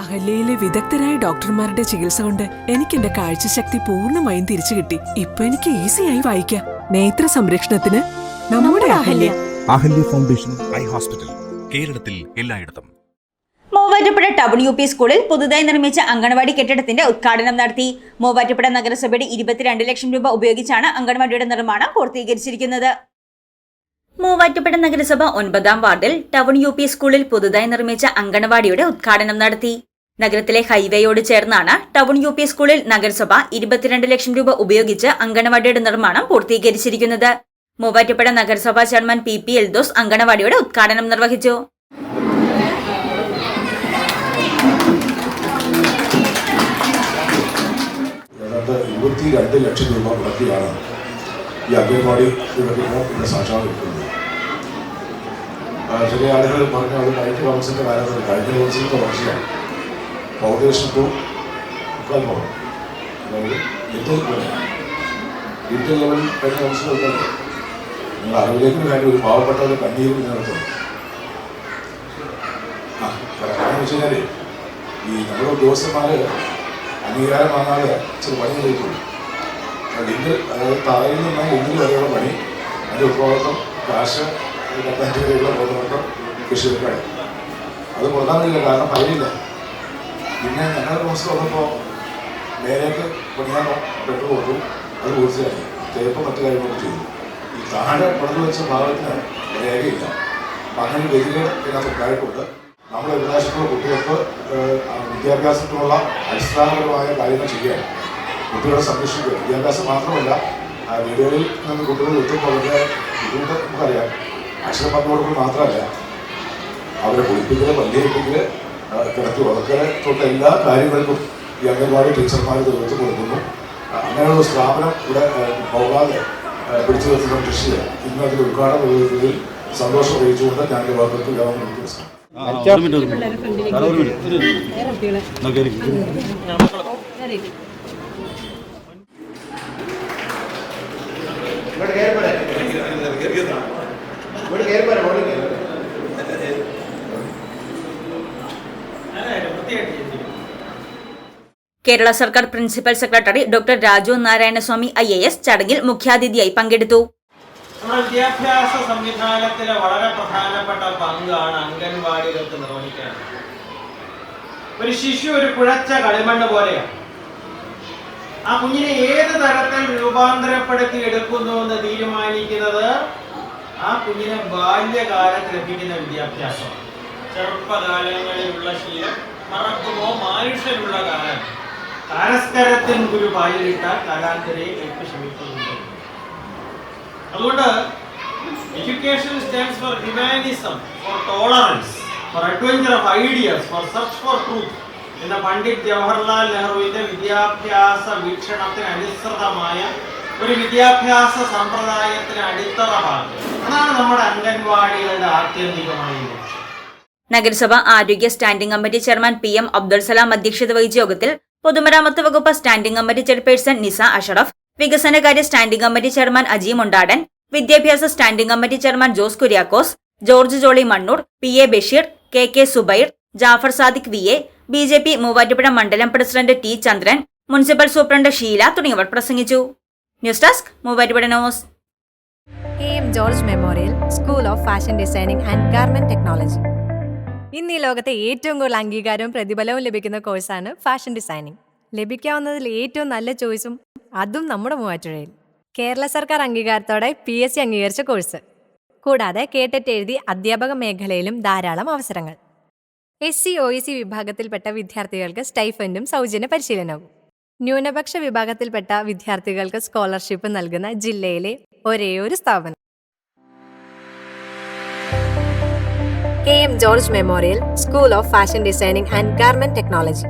അഹല്യയിലെ വിദഗ്ധരായ ഡോക്ടർമാരുടെ ചികിത്സ കൊണ്ട് എനിക്ക് എന്റെ കാഴ്ചശക്തി പൂർണ്ണമായും തിരിച്ചു കിട്ടി. ഇപ്പൊ എനിക്ക് ഈസിയായി വായിക്കാം. നേത്ര സംരക്ഷണത്തിന് നമ്മുടെ Ahalya. Ahalya foundation eye hospital, കേരളത്തിൽ എല്ലായിടത്തും. മൂവാറ്റുപുഴ ടൗൺ UP സ്കൂളിൽ പുതുതായി നിർമ്മിച്ച അംഗൻവാടി കെട്ടിടത്തിന്റെ ഉദ്ഘാടനം നടത്തി. മൂവാറ്റുപുഴ നഗരസഭയുടെ 22 ലക്ഷം രൂപ ഉപയോഗിച്ചാണ് അംഗൻവാടിയുടെ നിർമ്മാണം പൂർത്തീകരിച്ചിരിക്കുന്നത്. മൂവാറ്റുപുഴ നഗരസഭ 9-ാം വാർഡിൽ ടൗൺ UP സ്കൂളിൽ പുതുതായി നിർമ്മിച്ച അംഗൻവാടിയുടെ ഉദ്ഘാടനം നടത്തി. നഗരത്തിലെ ഹൈവേയോട് ചേർന്നാണ് ടൗൺ UP സ്കൂളിൽ നഗരസഭ 22 ലക്ഷം രൂപ ഉപയോഗിച്ച് അംഗൻവാടിയുടെ നിർമ്മാണം പൂർത്തീകരിച്ചിരിക്കുന്നത്. മൂവാറ്റുപുഴ നഗരസഭാ ചെയർമാൻ PP എൽദോസ് അംഗൻവാടിയുടെ ഉദ്ഘാടനം നിർവഹിച്ചു. ഏതാണ്ട് 22 ലക്ഷം രൂപ മുടക്കിയാണ് ഈ അംഗൻവാടി ഇവിടെ സാക്ഷാത്കരിക്കുന്നത്. ചില ആളുകൾ പറഞ്ഞ അത് കഴിഞ്ഞ കൗൺസിലിൻ്റെ കാര്യത്തിൽ കഴിഞ്ഞ കൗൺസിലിൻ്റെ തുടർച്ചയാണ്. ഫൗണ്ടേഷൻ ടു മുക്കാൽഭാഗം, അതായത് ഇന്ത്യൻ ലെവലിൽ കഴിഞ്ഞ കൗൺസിൽ ഉണ്ടല്ലോ. നിങ്ങൾ അറിവിലേക്കൊരു കാര്യം, ഒരു പാവപ്പെട്ടവരുടെ കണ്ണീര് നടത്തുന്നു. കാരണം വെച്ച് കഴിഞ്ഞാൽ ഈ നമ്മുടെ ഉദ്യോഗസ്ഥന്മാർ അംഗീകാരം വാങ്ങാതെ ചില പണി കഴിക്കുള്ളൂ. ലിങ്ക്, അതായത് തറയിൽ നിന്ന് ലിങ്കിൽ വരെയുള്ള പണി, അതിൻ്റെ ഉത്പാദനം, കാശ്, മറ്റു വരെയുള്ള ബോധവട്ടം കൃഷിക്കാണ്. അത് കൊടുക്കാൻ കഴിയില്ല, കാരണം പൈലില്ല. പിന്നെ ഞങ്ങളുടെ ദിവസം വന്നപ്പോൾ നേരേക്ക് പണിയാൻ പെട്രോൾ കൊടുത്തു, അത് പൂർത്തിയാക്കി തേപ്പ് മറ്റു കാര്യങ്ങളൊക്കെ ചെയ്തു. ഈ താഴെ പണിത് വെച്ച ഭാഗത്തിന് രേഖയില്ല. അങ്ങനെ ഗതികൾ ഇതിനകത്ത് ഉണ്ടായിട്ടുണ്ട്. നമ്മുടെ പ്രദേശത്തുള്ള കുട്ടികൾക്ക് വിദ്യാഭ്യാസത്തിനുള്ള അടിസ്ഥാനപരമായ കാര്യങ്ങൾ ചെയ്യാൻ, കുട്ടികളെ സംരക്ഷിക്കുക. വിദ്യാഭ്യാസം മാത്രമല്ല, വീടുകളിൽ നിന്ന് കുട്ടികൾ എത്തുമ്പോൾ അവരുടെ ബുദ്ധിമുട്ട് നമുക്കറിയാം. അക്ഷരം പറഞ്ഞു കൊടുക്കുന്നത് മാത്രമല്ല, അവരെ കുളിപ്പിക്കൽ, പല്ലിയിപ്പിക്കൽ, കിടത്തി ഉറക്കൽ തൊട്ട് എല്ലാ കാര്യങ്ങൾക്കും ഈ അംഗൻവാടി ടീച്ചർമാർ നേതൃത്വം കൊടുക്കുന്നു. അങ്ങനെയുള്ള സ്ഥാപനം ഇവിടെ പോകാതെ പിടിച്ചു നിർത്തുന്ന കൃഷിയെ ഇന്ന് അതിൽ ഉദ്ഘാടനം നിർവഹിക്കുന്നതിൽ സന്തോഷം അറിയിച്ചുകൊണ്ട് ഞാൻ എൻ്റെ വാക്കുകൾക്ക് ഗവൺമെന്റ് ദിവസം കേരള സർക്കാർ principal secretary doctor Raju Narayanaswamy IAS ചടങ്ങിൽ മുഖ്യാതിഥിയായി പങ്കെടുത്തു. നമ്മുടെ വിദ്യാഭ്യാസ സംവിധാനത്തിലെ വളരെ പ്രധാനപ്പെട്ട പങ്കാണ് അംഗൻവാടികൾക്ക് നിർവഹിക്കുന്നത്. ഒരു ശിശു ഒരു കുഴച്ച കളിമണ്ണ് പോലെയാണ്. ആ കുഞ്ഞിനെ ഏത് തരത്തിൽ രൂപാന്തരപ്പെടുത്തി എടുക്കുന്നു എന്ന് തീരുമാനിക്കുന്നത് ആ കുഞ്ഞിനെ ബാല്യകാലത്ത് ലഭിക്കുന്ന വിദ്യാഭ്യാസമാണ്. ചെറുപ്പകാലങ്ങളിലുള്ള ശീലം മറക്കുമോ മാനുഷ്യനുള്ള കാലം. കാരസ്കരത്തിൻ ഗുരു പാലിട്ട കാലാന്തരെ കേൾപ്പ് ശ്രമിക്കുന്നുണ്ട്. അതുകൊണ്ട് education stands for humanism, for tolerance, for adventure of ideas, for search for truth എന്ന പണ്ഡിറ്റ് ജവഹർലാൽ നെഹ്റുവിന്റെ വിദ്യാഭ്യാസ വീക്ഷണത്തിന് അനുസൃതമായ ഒരു വിദ്യാഭ്യാസ സമ്പ്രദായത്തിന് അടിത്തറ പാകുക. അതാണ് നമ്മുടെ അംഗൻവാടികളുടെ ആത്യന്തികമായ ലക്ഷ്യം. നഗരസഭ ആരോഗ്യ standing committee chairman PM Abdul Salam അധ്യക്ഷത വഹിച്ച യോഗത്തിൽ പൊതുമരാമത്ത് വകുപ്പ് standing committee chairperson Nisa Ashraf, വികസനകാര്യ standing committee chairman Aji Mundadan, വിദ്യാഭ്യാസ standing committee chairman Jose Kuriakose, George Jolly Mannoor, PA Basheer, KK Zubair, Jafar Sadiq VA, BJP Muvattupuzha മണ്ഡലം president T Chandran, municipal superintendent Sheela തുടങ്ങിയവർ പ്രസംഗിച്ചു. News desk Muvattupuzha news. AM George memorial school of fashion designing and garment technology. ഇന്ന് ഈ ലോകത്തെ ഏറ്റവും കൂടുതൽ അംഗീകാരവും പ്രതിഫലവും ലഭിക്കുന്ന കോഴ്സാണ് ഫാഷൻ ഡിസൈനിങ്. ലഭിക്കാവുന്നതിൽ ഏറ്റവും നല്ല ചോയ്സും അതും നമ്മുടെ മൂവാറ്റുപുഴയിൽ. കേരള സർക്കാർ അംഗീകാരത്തോടെ PSC അംഗീകരിച്ച കോഴ്സ്. കൂടാതെ കേട്ടറ്റ് എഴുതി അധ്യാപക മേഖലയിലും ധാരാളം അവസരങ്ങൾ. SC OEC വിഭാഗത്തിൽപ്പെട്ട വിദ്യാർത്ഥികൾക്ക് സ്റ്റൈഫൻഡും സൗജന്യ പരിശീലനവും. ന്യൂനപക്ഷ വിഭാഗത്തിൽപ്പെട്ട വിദ്യാർത്ഥികൾക്ക് സ്കോളർഷിപ്പ് നൽകുന്ന ജില്ലയിലെ ഒരേയൊരു സ്ഥാപനം. AM George memorial school of fashion designing and garment technology.